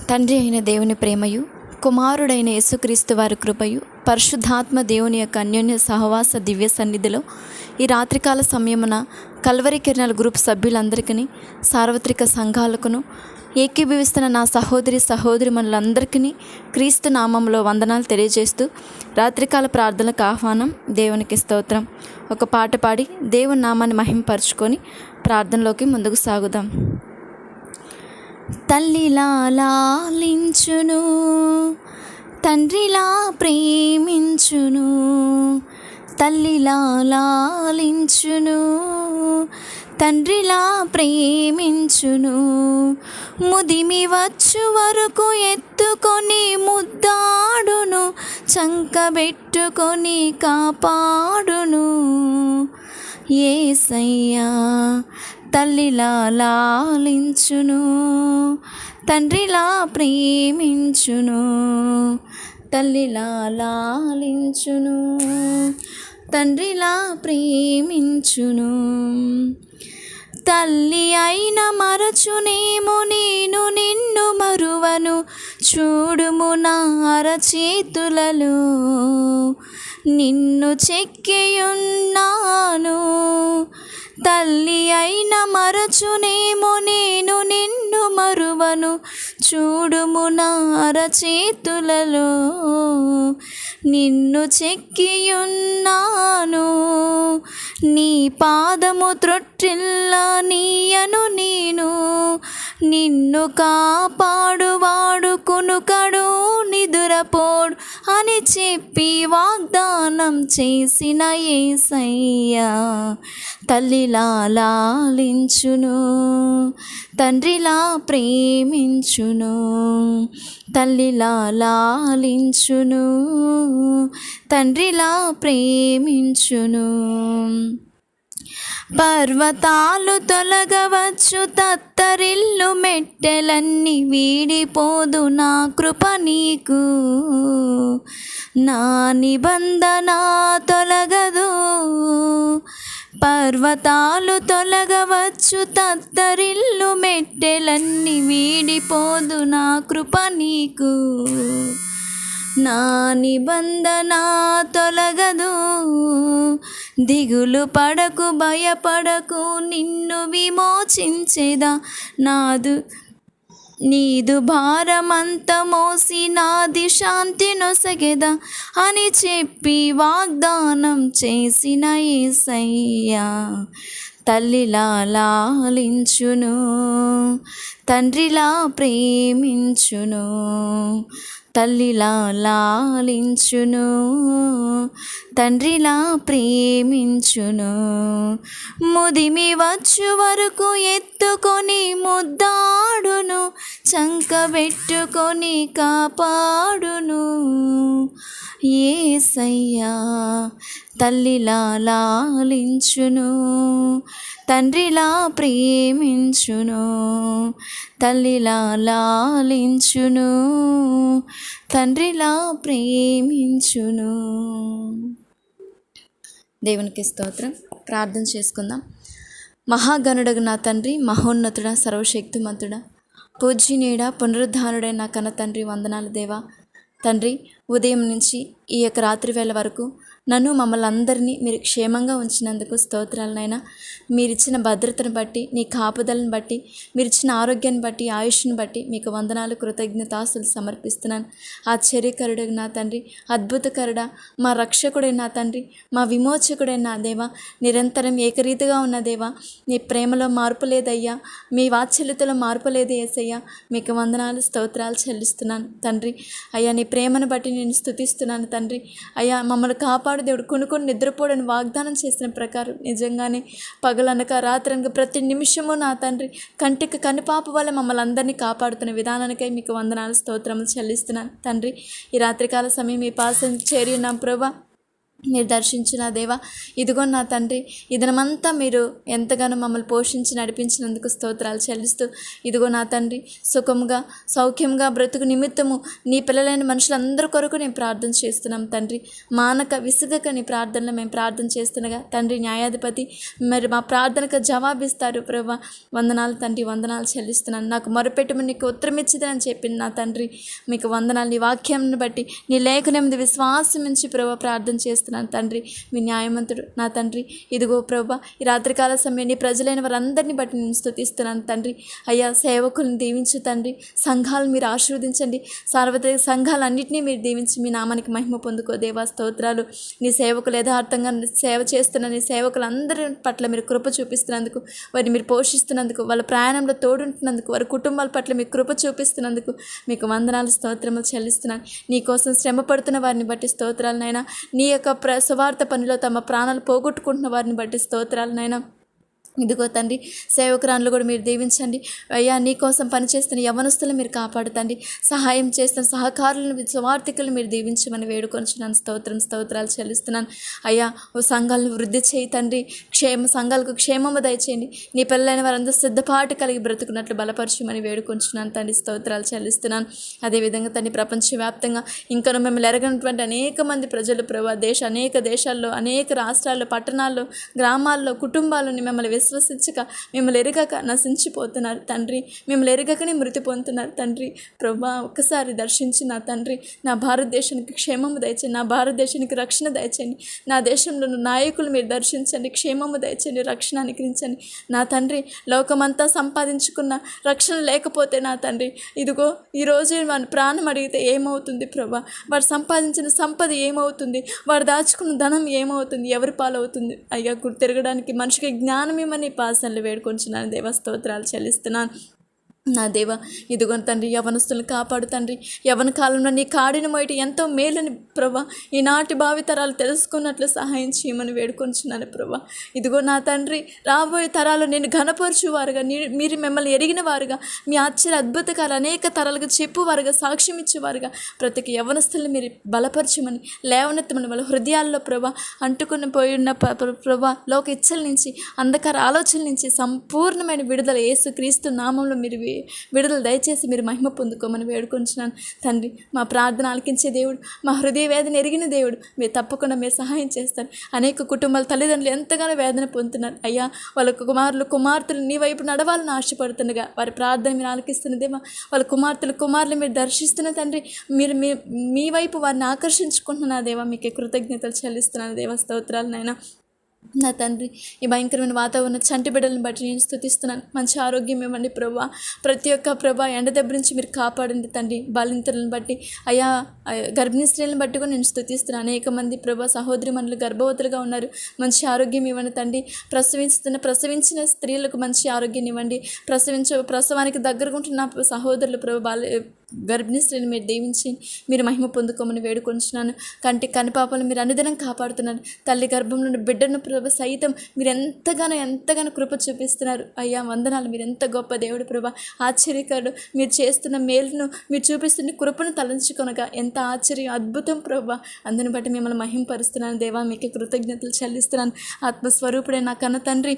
తండ్రి అయిన దేవుని ప్రేమయు, కుమారుడైన యేసుక్రీస్తు వారి కృపయు, పరిశుద్ధాత్మ దేవుని యొక్క అన్యోన్య సహవాస దివ్య సన్నిధిలో ఈ రాత్రికాల సమయమున కల్వరి కిరణాల గ్రూప్ సభ్యులందరికీ, సార్వత్రిక సంఘాలకును, ఏకీభవిస్తున్న నా సహోదరి మనులందరికీ క్రీస్తు నామంలో వందనాలు తెలియజేస్తూ రాత్రికాల ప్రార్థనలకు ఆహ్వానం. దేవునికి స్తోత్రం. ఒక పాట పాడి దేవుని నామాన్ని మహింపరచుకొని ప్రార్థనలోకి ముందుకు సాగుదాం. తల్లిలా లాలించును, తండ్రిలా ప్రేమించును. తల్లిలా లాలించును, తండ్రిలా ప్రేమించును. ముదిమి వచ్చు వరకు ఎత్తుకొని ముద్దాడును, చంకబెట్టుకొని కాపాడును. యేసయ్యా తల్లిలా లాలించును, తండ్రిలా ప్రేమించును. తల్లిలా లాలించును, తండ్రిలా ప్రేమించును. తల్లి అయిన మరచునేమో నేను నిన్ను మరువను, చూడుము నా అరచేతులలో నిన్ను చెక్కియున్నాను. తల్లి అయిన మరచునేమో నేను నిన్ను మరువను, చూడుము నా అరచేతులలో నిన్ను చెక్కియున్నాను. నీ పాదము త్రొట్టిల్లా నీయను నేను, నిన్ను కాపాడువాడు కునుకడు నిదురపోడు అని చెప్పి వాగ్దానం చేసిన యేసయ్యా తల్లిలా లాలించును, తండ్రిలా ప్రేమించును. తల్లిలా లాలించును, తండ్రిలా ప్రేమించును. పర్వతాలు తొలగవచ్చు, తత్తరిల్లు మెట్టెలన్నీ వీడిపోదు నా కృప నీకు. నా నిబంధన తొలగదు. పర్వతాలు తొలగవచ్చు, తత్తరిల్లు మెట్టెలన్నీ వీడిపోదు నా కృప నీకు. నా నిబంధన తొలగదు. దిగులు పడకు, భయపడకు, నిన్ను విమోచించేదా. నీదు భారమంత మోసి నాది శాంతి నొసగెదా అని చెప్పి వాగ్దానం చేసిన యేసయ్యా తల్లిలా లాలించును, తండ్రిలా ప్రేమించును. తల్లిలా లాలించును, తండ్రిలా ప్రేమించును. ముదిమి వచ్చు వరకు ఎత్తుకొని ముద్దాడును, చంకబెట్టుకొని కాపాడును. యేసయ్యా తల్లిలా లాలించును, తండ్రిలా ప్రేమించును. తల్లిలా లాలించును, తండ్రిలా ప్రేమించును. దేవునికి స్తోత్రం. ప్రార్థన చేసుకుందాం. మహాగణుడగు నా తండ్రి, మహోన్నతుడా, సర్వశక్తిమంతుడా, పూజ్యనీయుడా, పునరుద్ధారుడైన నా కన్న తండ్రి, వందనాలు దేవా. తండ్రి, ఉదయం నుంచి ఈ యొక్క రాత్రి వేళ వరకు నన్ను మమ్మల్ని అందరినీ మీరు క్షేమంగా ఉంచినందుకు స్తోత్రాలనైనా. మీరిచ్చిన భద్రతను బట్టి, నీ కాపుదలను బట్టి, మీరిచ్చిన ఆరోగ్యాన్ని బట్టి, ఆయుష్ని బట్టి మీకు వందనాలు, కృతజ్ఞతాస్తులు సమర్పిస్తున్నాను. ఆశ్చర్యకరుడైన నా తండ్రి, అద్భుతకరుడా, మా రక్షకుడైన నా తండ్రి, మా విమోచకుడైన నా దేవా, నిరంతరం ఏకరీతిగా ఉన్న దేవా, నీ ప్రేమలో మార్పు లేదయ్యా, మీ వాత్సల్యతలో మార్పు లేదు యేసయ్యా. మీకు వందనాలు, స్తోత్రాలు చెల్లిస్తున్నాను తండ్రి. అయ్యా, నీ ప్రేమను బట్టి నేను స్తుతిస్తున్నాను తండ్రి. అయ్యా, మమ్మల్ని కాపాడు దేవుడు. కొనుక్కొని నిద్రపోవడానికి వాగ్దానం చేసిన ప్రకారం నిజంగానే పగలనక రాత్రనక ప్రతి నిమిషము నా తండ్రి కంటికి కనుపాప వల్ల మమ్మల్ని అందరినీ కాపాడుతున్న విధానానికై మీకు వందనాలు, స్తోత్రములు చెల్లిస్తున్నాను తండ్రి. ఈ రాత్రికాల సమయం మీ పాసం చేరి ఉన్నాం ప్రభా. మీరు దర్శించిన దేవా, ఇదిగో నా తండ్రి, ఈ దినమంతా మీరు ఎంతగానో మమ్మల్ని పోషించి నడిపించినందుకు స్తోత్రాలు చెల్లిస్తూ, ఇదిగో నా తండ్రి, సుఖంగా సౌఖ్యంగా బ్రతుకు నిమిత్తము నీ పిల్లలైన మనుషులందరి కొరకు నేను ప్రార్థన చేస్తున్నాం తండ్రి. మానక విసుగక నీ ప్రార్థనలో మేము ప్రార్థన చేస్తుండగా తండ్రి, న్యాయాధిపతి మరి మా ప్రార్థనకు జవాబిస్తారు ప్రభా. వందనాలు తండ్రి, వందనాలు చెల్లిస్తున్నాను. నాకు మొరపెట్టుమని నీకు ఉత్తరం ఇచ్చిదని చెప్పింది నా తండ్రి. మీకు వందనాలు. నీ వాక్యంను బట్టి నీ లేఖనం మీద విశ్వాసం నుంచి ప్రభా ప్రార్థన చేస్తున్నాను తండ్రి. మీ న్యాయవంతుడు నా తండ్రి. ఇదిగో ప్రభా, ఈ రాత్రికాల సమయం నీ ప్రజలైన వారందరినీ బట్టి నేను స్తుతిస్తున్నాను తండ్రి. అయ్యా, సేవకులను దీవించు తండ్రి. సంఘాలను మీరు ఆశీర్వదించండి. సార్వత్రిక సంఘాలన్నింటినీ మీరు దీవించి మీ నామానికి మహిమ పొందుకో దేవా. స్తోత్రాలు. నీ సేవకులు యథార్థంగా సేవ చేస్తున్న నీ సేవకులందరి పట్ల మీరు కృప చూపిస్తున్నందుకు, వారిని మీరు పోషిస్తున్నందుకు, వాళ్ళ ప్రయాణంలో తోడుంటున్నందుకు, వారి కుటుంబాల పట్ల మీ కృప చూపిస్తున్నందుకు మీకు వందనాలు, స్తోత్రములు చెల్లిస్తున్నాను. నీ కోసం శ్రమ పడుతున్న వారిని బట్టి స్తోత్రాలనైనా, నీ యొక్క సువార్త పనిలో తమ ప్రాణాలు పోగొట్టుకుంటున్న వారిని బట్టి స్తోత్రాలనైనా. ఇదిగో తండ్రి, సేవకురాన్లు కూడా మీరు దీవించండి అయ్యా. నీ కోసం పనిచేస్తున్న యవనస్తులు మీరు కాపాడుతండి. సహాయం చేస్తున్న సహకారులను, సువార్థికులను మీరు దీవించమని వేడుకొంచున్నాను. స్తోత్రాలు చెల్లిస్తున్నాను అయ్యా. ఓ సంఘాలను వృద్ధి చేయి తండ్రి. సంఘాలకు క్షేమము దయచేయండి. నీ పిల్లలైన వారందరూ సిద్ధపాటు కలిగి బ్రతుకున్నట్లు బలపరచమని వేడుకొంచున్నాను తండ్రి. స్తోత్రాలు చెల్లిస్తున్నాను. అదేవిధంగా తండ్రి, ప్రపంచవ్యాప్తంగా ఇంకా మిమ్మల్ని ఎరగనటువంటి అనేక మంది ప్రజలు ప్రభా, అనేక దేశాల్లో, అనేక రాష్ట్రాల్లో, పట్టణాల్లో, గ్రామాల్లో, కుటుంబాలను మిమ్మల్ని విశ్వసించక, మిమ్మల్ని ఎరగక నశించిపోతున్నారు తండ్రి. మిమ్మల్ని ఎరగకనే మృతి పొందుతున్నారు తండ్రి. ప్రభా, ఒక్కసారి దర్శించి నా తండ్రి, నా భారతదేశానికి క్షేమము దయచేయండి. నా భారతదేశానికి రక్షణ దయచేయండి. నా దేశంలో నాయకులు మీరు దర్శించండి. క్షేమము దయచేయండి. రక్షణ అనుగ్రహించండి నా తండ్రి. లోకమంతా సంపాదించుకున్న రక్షణ లేకపోతే నా తండ్రి, ఇదిగో ఈరోజు వారి ప్రాణం అడిగితే ఏమవుతుంది ప్రభా? వారు సంపాదించిన సంపద ఏమవుతుంది? వారు దాచుకున్న ధనం ఏమవుతుంది? ఎవరి పాలవుతుంది? అయ్యా, తిరగడానికి మనిషికి జ్ఞానం నీ పాసనలు వేడుకొంచున్నాను దేవా. స్తోత్రాలు చెల్లిస్తున్నాను నా దేవ. ఇదిగో తండ్రి, యవనస్తులను కాపాడు తండ్రి. యవన కాలంలో నీ కాడిన మొయటి ఎంతో మేలని ప్రభా, ఈనాటి భావితరాలు తెలుసుకున్నట్లు సహాయం చేయమని వేడుకొంచున్నాను ప్రభా. ఇదిగో నా తండ్రి, రాబోయే తరాలు నేను ఘనపరచువారుగా, మీరు మిమ్మల్ని ఎరిగిన వారుగా, మీ ఆశ్చర్య అద్భుతకాలు అనేక తరాలకు చెప్పువారుగా, సాక్ష్యం ఇచ్చేవారుగా ప్రతి యవనస్తులను మీరు బలపరచమని, లేవనెత్తమని, వాళ్ళ హృదయాల్లో ప్రభా అంటుకుని పోయి ఉన్న ప్రభా లోక ఇచ్చల నుంచి, అంధకార ఆలోచనల నుంచి సంపూర్ణమైన విడుదల యేసుక్రీస్తు నామంలో మీరు విడుదల దయచేసి మీరు మహిమ పొందుకోమని వేడుకొంచున్నాను తండ్రి. మా ప్రార్థన ఆలకించే దేవుడు, మా హృదయ వేదన ఎరిగిన దేవుడు, మీరు తప్పకుండా మీరు సహాయం చేస్తారు. అనేక కుటుంబాల తల్లిదండ్రులు ఎంతగానో వేదన పొందుతున్నారు అయ్యా. వాళ్ళ కుమార్తెలు నీ వైపు నడవాలని ఆశపడుతుండగా వారి ప్రార్థన మీరు ఆలకిస్తున్నదేమా. వాళ్ళ కుమార్తెలు మీరు దర్శిస్తున్న తండ్రి, మీరు మీ వైపు వారిని ఆకర్షించుకుంటున్నా దేవా. మీకే కృతజ్ఞతలు చెల్లిస్తున్నాను దేవా. స్తోత్రాలు నాయన. నా తండ్రి, ఈ భయంకరమైన వాతావరణ చంటి బిడ్డలను బట్టి నేను స్తుతిస్తున్నాను. మంచి ఆరోగ్యం ఇవ్వండి ప్రభా. ప్రతి ఒక్క ప్రభా ఎండ దెబ్బ నుంచి మీరు కాపాడండి తండ్రి. బాలింతలను బట్టి అయ్యా, గర్భిణీ స్త్రీలను బట్టి కూడా నేను స్తుతిస్తున్నాను. అనేక మంది ప్రభా సహోదరి మనులు గర్భవతులుగా ఉన్నారు. మంచి ఆరోగ్యం ఇవ్వండి తండ్రి. ప్రసవించిన స్త్రీలకు మంచి ఆరోగ్యం ఇవ్వండి. ప్రసవానికి దగ్గరగా ఉంటున్న సహోదరులు ప్రభా, గర్భిణీ స్త్రీని మీరు దీవించి మీరు మహిమ పొందుకోమని వేడుకొంచున్నాను. కనిపాపలు మీరు అనుదినం కాపాడుతున్నారు. తల్లి గర్భంలో బిడ్డను ప్రభ సైతం మీరు ఎంతగానో కృప చూపిస్తున్నారు అయ్యా. వందనాలు. మీరు ఎంత గొప్ప దేవుడు ప్రభా. ఆశ్చర్యకరుడు. మీరు చేస్తున్న మేలును, మీరు చూపిస్తున్న కృపను తలంచుకొనగా ఎంత ఆశ్చర్యం, అద్భుతం ప్రభా. అందుని బట్టి మిమ్మల్ని మహింపరుస్తున్నాను దేవా. మీకు కృతజ్ఞతలు చెల్లిస్తున్నాను. ఆత్మస్వరూపుడే నా కన్న తండ్రి,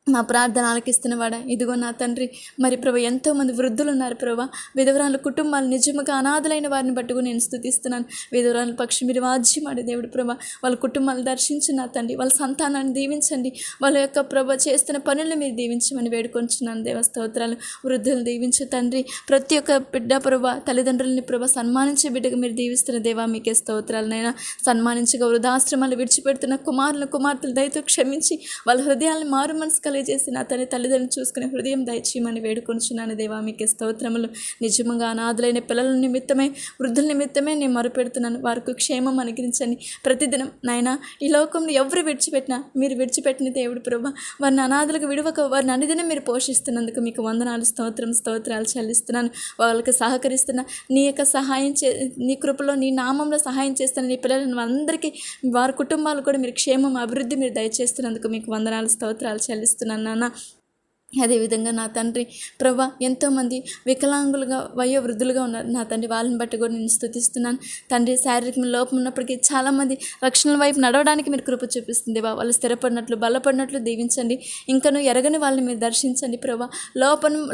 మా ప్రార్థన ఆలకిస్తున్నవాడా. ఇదిగో నా తండ్రి, మరి ప్రభా ఎంతోమంది వృద్ధులు ఉన్నారు ప్రభా. విధవరాల కుటుంబాలు నిజముగా అనాథలైన వారిని బట్టుకు నేను స్తుతిస్తున్నాను. విధవరాల పక్షి మీరు వాజ్యమాడే దేవుడు ప్రభా. వాళ్ళ కుటుంబాలు దర్శించి నా తండ్రి, వాళ్ళ సంతానాన్ని దీవించండి. వాళ్ళ యొక్క ప్రభా చేస్తున్న పనులను మీరు దీవించమని వేడుకొంచున్నాను దేవ. స్తోత్రాలు. వృద్ధులు దీవించు తండ్రి. ప్రతి ఒక్క బిడ్డ ప్రభా, తల్లిదండ్రులని ప్రభా సన్మానించే బిడ్డగా మీరు దీవిస్తున్న దేవా. మీకే స్తోత్రాలనైనా. సన్మానించగా వృద్ధాశ్రమాలు విడిచిపెడుతున్న కుమార్తెలు దయతో క్షమించి వాళ్ళ హృదయాలను మారు మనసు కలిగజేసి నా తల్లిదండ్రులు చూసుకునే హృదయం దయచేయమని వేడుకొంచున్నాను దేవా. మీకే స్తోత్రములు. నిజముగా అనాథులైన పిల్లల నిమిత్తమే, వృద్ధుల నిమిత్తమే నేను మొరపెడుతున్నాను. వారికి క్షేమం అనుగ్రహించండి. ప్రతిదినం నాయన, ఈ లోకంలో ఎవరు విడిచిపెట్టినా మీరు విడిచిపెట్టిన దేవుడు ప్రభా. వారిని అనాథులకు విడవక వారిని అనుదినం మీరు పోషిస్తున్నందుకు మీకు వందనాలు, స్తోత్రాలు చెల్లిస్తున్నాను. వాళ్ళకి సహకరిస్తున్న నీ యొక్క సహాయం నీ కృపలో, నీ నామంలో సహాయం చేస్తున్న నీ పిల్లలను అందరికీ, వారి కుటుంబాలు కూడా మీరు క్షేమం, అభివృద్ధి మీరు దయచేస్తున్నందుకు మీకు వందనాలు, స్తోత్రాలు చెల్లిస్తున్నాను నాన్న. అదేవిధంగా నా తండ్రి ప్రభా ఎంతోమంది వికలాంగులుగా వయోవృద్ధులుగా ఉన్నారు నా తండ్రి, వాళ్ళని బట్టి కూడా నేను స్తుతిస్తున్నాను తండ్రి. శారీరక లోపం ఉన్నప్పటికీ చాలామంది రక్షణ వైపు నడవడానికి మీరు కృప చూపిస్తుంది దేవా. వాళ్ళు స్థిరపడినట్లు బలపడినట్లు దీవించండి. ఇంకను ఎరగని వాళ్ళని మీరు దర్శించండి ప్రభా.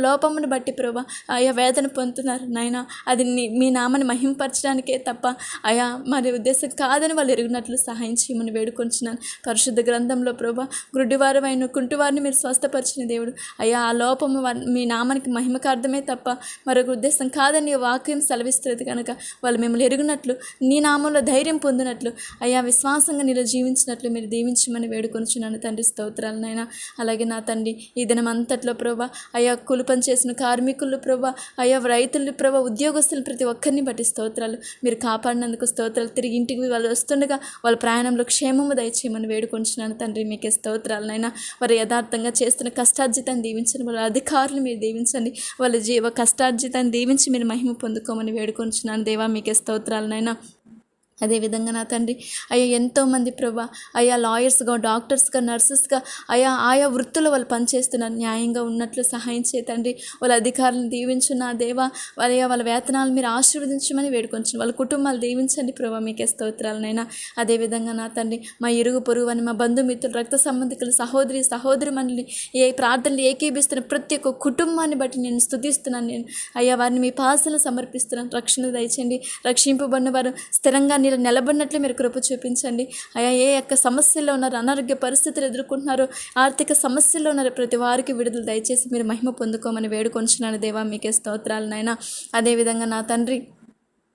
లోపమును బట్టి ప్రభా అయా వేదన పొందుతున్నారు నాయన, అది మీ నామని మహింపరచడానికే తప్ప అయా మరి ఉద్దేశం కాదని వాళ్ళు ఎరుగునట్లు సహాయం చేయమని వేడుకొంచున్నాను. పరిశుద్ధ గ్రంథంలో ప్రభా గుడ్డివారమైన కుంటివారిని మీరు స్వస్థపరిచిన దేవుడు అయ్యా. ఆ లోపము మీ నామానికి మహిమకార్థమే తప్ప మరొక ఉద్దేశం కాదని వాక్యం సెలవిస్తుంది కనుక వాళ్ళు మిమ్మల్ని ఎరుగునట్లు నీ నామంలో ధైర్యం పొందినట్లు అయ్యా విశ్వాసంగా నీలో జీవించినట్లు మీరు దీవించమని వేడుకొంచున్నాను తండ్రి. స్తోత్రాలనైనా. అలాగే నా తండ్రి ఈ దినం అంతట్లో ప్రభా అయ్యా కూలి పని చేసిన కార్మికులు ప్రభా అయ్యా రైతులు ప్రభా ఉద్యోగస్తులు ప్రతి ఒక్కరిని బట్టి స్తోత్రాలు. మీరు కాపాడినందుకు స్తోత్రాలు. తిరిగి ఇంటికి వాళ్ళు వస్తుండగా వాళ్ళ ప్రయాణంలో క్షేమము దయచేయమని వేడుకొంచున్నాను తండ్రి. మీకే స్తోత్రాలనైనా. వారు యథార్థంగా చేస్తున్న కష్టార్జితాన్ని దీవించండి. వాళ్ళ అధికారులు మీరు దీవించండి. వాళ్ళ కష్టార్జితాన్ని దీవించి మీరు మహిమ పొందుకోమని వేడుకొంచున్నాను దేవా. మీకే స్తోత్రాలనైనా. అదేవిధంగా నా తండ్రి అయ్యా ఎంతోమంది ప్రభా అయ్యా లాయర్స్గా డాక్టర్స్గా నర్సెస్గా ఆయా వృత్తులు వాళ్ళు పనిచేస్తున్నారు. న్యాయంగా ఉన్నట్లు సహాయం చేయండి. వాళ్ళ అధికారులను దీవించు నా దేవా. వాళ్ళ వేతనాలు మీరు ఆశీర్వదించమని వేడుకొంచు. వాళ్ళ కుటుంబాలు దీవించండి ప్రభా. మీకే స్తోత్రాలనైనా. అదేవిధంగా నా తండ్రి మా ఇరుగు పొరుగు అని మా బంధుమిత్రులు రక్త సంబంధికులు సహోదరి మండలి ఏ ప్రార్థనలు ఏకీభిస్తున్న ప్రతి ఒక్క కుటుంబాన్ని బట్టి నేను స్తుతిస్తున్నాను. నేను అయ్యా వారిని మీ పాసలు సమర్పిస్తున్నాను. రక్షణ దయచండి. రక్షింపబడిన వారు స్థిరంగా మీరు నిలబడినట్లు మీరు కృప చూపించండి అయ్యా. ఏ యొక్క సమస్యల్లో ఉన్నారు, అనారోగ్య పరిస్థితులు ఎదుర్కొంటున్నారు, ఆర్థిక సమస్యల్లో ఉన్నారు, ప్రతి వారికి విడుదల దయచేసి మీరు మహిమ పొందుకోమని వేడుకొంచున్నాను దేవా. మీకే స్తోత్రాలు నాయనా. అదేవిధంగా నా తండ్రి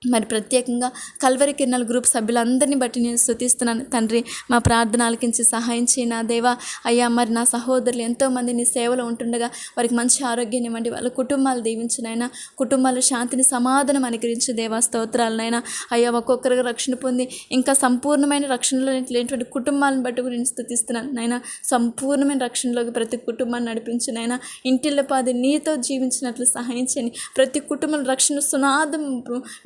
మరి ప్రత్యేకంగా కల్వరి కిరణాల గ్రూప్ సభ్యులందరినీ బట్టి నేను స్తుతిస్తున్నాను తండ్రి. మా ప్రార్థన ఆలకించి సహాయం చేయనా దేవా. అయ్యా మరి నా సహోదరులు ఎంతోమంది నీ సేవలో ఉంటుండగా వారికి మంచి ఆరోగ్యాన్ని ఇవ్వండి. వాళ్ళ కుటుంబాలు దీవించినైనా, కుటుంబాలు శాంతిని సమాధానం అనుగ్రహించు దేవా. స్తోత్రాలనైనా. అయ్యా ఒక్కొక్కరుగా రక్షణ పొంది ఇంకా సంపూర్ణమైన రక్షణలో లేనటువంటి కుటుంబాలను బట్టి నేను స్తుతిస్తున్నాను నైనా. సంపూర్ణమైన రక్షణలోకి ప్రతి కుటుంబాన్ని నడిపించినైనా, ఇంటిల్లో పాది నీతో జీవించినట్లు సహాయం చేయండి. ప్రతి కుటుంబం రక్షణ సునాదం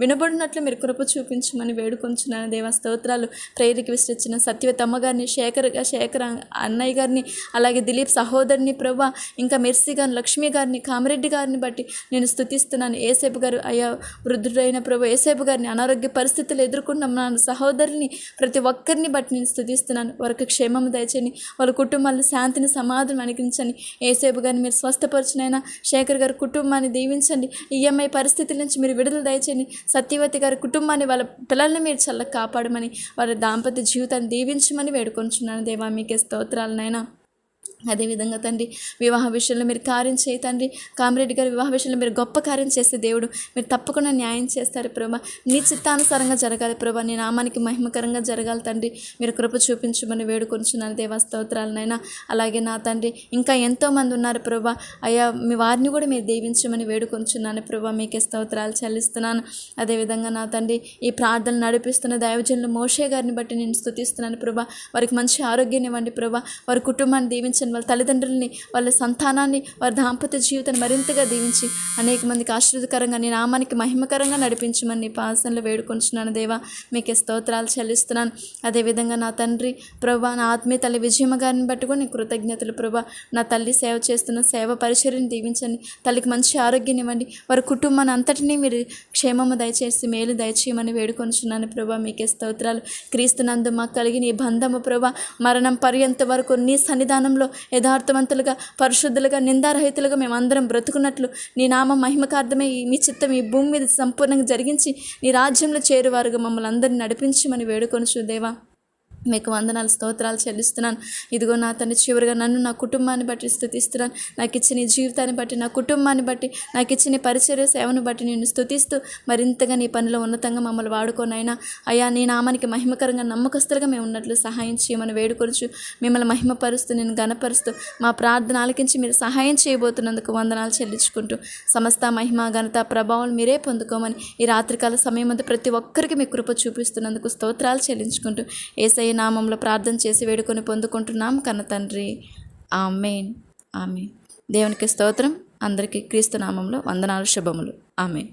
వినబడినట్లు మీరు కృప చూపించమని వేడుకొంచున్నాను దేవా. స్తోత్రాలు. ప్రేరికి విసిరిచ్చిన సత్యవతమ్మ గారిని, శేఖర్ అన్నయ్య గారిని, అలాగే దిలీప్ సహోదరిని ప్రభా, ఇంకా మెర్సీ గారిని, లక్ష్మి గారిని, కామిరెడ్డి గారిని బట్టి నేను స్తుతిస్తున్నాను. ఏసేపు గారు అయ్యా వృద్ధుడైన ప్రభు ఏసేపు గారిని అనారోగ్య పరిస్థితులు ఎదుర్కొంటున్నాను సహోదరిని ప్రతి ఒక్కరిని బట్టి నేను స్తుతిస్తున్నాను. వారికి క్షేమం దయచేయండి. వాళ్ళ కుటుంబాలను శాంతిని సమాధానం అనుగ్రహించండి. ఏసేపు గారిని మీరు స్వస్థపరిచినైనా, శేఖర్ గారి కుటుంబాన్ని దీవించండి. ఈఎంఐ పరిస్థితుల నుంచి మీరు విడుదల దయచేయండి. సత్యవతి గారి కుటుంబాన్ని, వాళ్ళ పిల్లల్ని మీరు చల్లగా కాపాడమని, వారి దాంపత్య జీవితాన్ని దీవించమని వేడుకొంచున్నాను దేవా. మీకే స్తోత్రాలనైనా. అదేవిధంగా తండ్రి వివాహ విషయంలో మీరు కార్యం చేయి తండ్రి. కామిరెడ్డి గారి వివాహ విషయంలో మీరు గొప్ప కార్యం చేసే దేవుడు. మీరు తప్పకుండా న్యాయం చేస్తారు ప్రభా. నీ చిత్తానుసారంగా జరగాలి ప్రభా. నీ నామానికి మహిమకరంగా జరగాలి తండ్రి. మీరు కృప చూపించమని వేడుకొంచున్నాను దేవా. స్తోత్రాలనైనా. అలాగే నా తండ్రి ఇంకా ఎంతోమంది ఉన్నారు ప్రభా. అయ్యా మీ వారిని కూడా మీరు దీవించమని వేడుకొంచున్నాను ప్రభా. మీకే స్తోత్రాలు చెల్లిస్తున్నాను. అదేవిధంగా నా తండ్రి ఈ ప్రార్థనలు నడిపిస్తున్న దైవజనులు మోషే గారిని బట్టి నేను స్తుతిస్తున్నాను ప్రభా. వారికి మంచి ఆరోగ్యాన్ని ఇవ్వండి ప్రభా. వారి కుటుంబాన్ని దీవించండి. వాళ్ళ తల్లిదండ్రులని, వాళ్ళ సంతానాన్ని, వారి దాంపత్య జీవితాన్ని మరింతగా దీవించి అనేక మందికి ఆశీర్వదకరంగా నీ నామానికి మహిమకరంగా నడిపించమని నీ పాసనలో వేడుకొంచున్నాను దేవా. మీకే స్తోత్రాలు చెల్లిస్తున్నాను. అదేవిధంగా నా తండ్రి ప్రభా నా ఆత్మీయ తల్లి విజయమ్మ గారిని బట్టి కూడా నీ కృతజ్ఞతలు ప్రభా. నా తల్లి సేవ చేస్తున్న సేవ పరిచర్యను దీవించండి. తల్లికి మంచి ఆరోగ్యం ఇవ్వండి. వారి కుటుంబాన్ని అంతటినీ మీరు క్షేమము దయచేసి మేలు దయచేయమని వేడుకొంచున్నాను ప్రభా. మీకే స్తోత్రాలు. క్రీస్తునందు మాకు కలిగిన ఈ బంధము ప్రభా మరణం పర్యంత వరకు నీ సన్నిధానంలో యథార్థవంతులుగా, పరిశుద్ధులుగా, నిందారహితులుగా మేమందరం బ్రతుకున్నట్లు నీ నామ మహిమకార్థమే మీ చిత్తం ఈ భూమి మీద సంపూర్ణంగా జరిగించి నీ రాజ్యంలో చేరువారుగా మమ్మల్ని అందరినీ నడిపించమని వేడుకొనుచు దేవా. మీకు వందనాలు స్తోత్రాలు చెల్లిస్తున్నాను. ఇదిగో నా తండ్రి చివరిగా నన్ను నా కుటుంబాన్ని బట్టి స్తుతిస్తున్నాను. నాకు ఇచ్చిన ఈ జీవితాన్ని బట్టి, నా కుటుంబాన్ని బట్టి, నాకు ఇచ్చిన పరిచర్య సేవను బట్టి నేను స్తుతిస్తూ మరింతగా నీ పనిలో ఉన్నతంగా మమ్మల్ని వాడుకోనైనా అయ్యా నీ నామానికి మహిమకరంగా నమ్మకస్తులుగా మేము ఉన్నట్లు సహాయం చేయమని వేడుకొనుచు మిమ్మల్ని మహిమపరుస్తూ నేను గణపరుస్తూ మా ప్రార్థన ఆలకించి మీరు సహాయం చేయబోతున్నందుకు వందనాలు చెల్లించుకుంటూ సమస్త మహిమ ఘనత ప్రభావం మీరే పొందుకోమని ఈ రాత్రికాల సమయం అంతా ప్రతి ఒక్కరికి మీ కృప చూపిస్తున్నందుకు స్తోత్రాలు చెల్లించుకుంటూ యేసయ్య నామంలో ప్రార్థన చేసి వేడుకొని పొందుకుంటున్నాం కన్న తండ్రి. ఆమేన్. ఆమేన్. దేవునికి స్తోత్రం. అందరికీ క్రీస్తు నామంలో వందనాలు, శుభములు. ఆమేన్.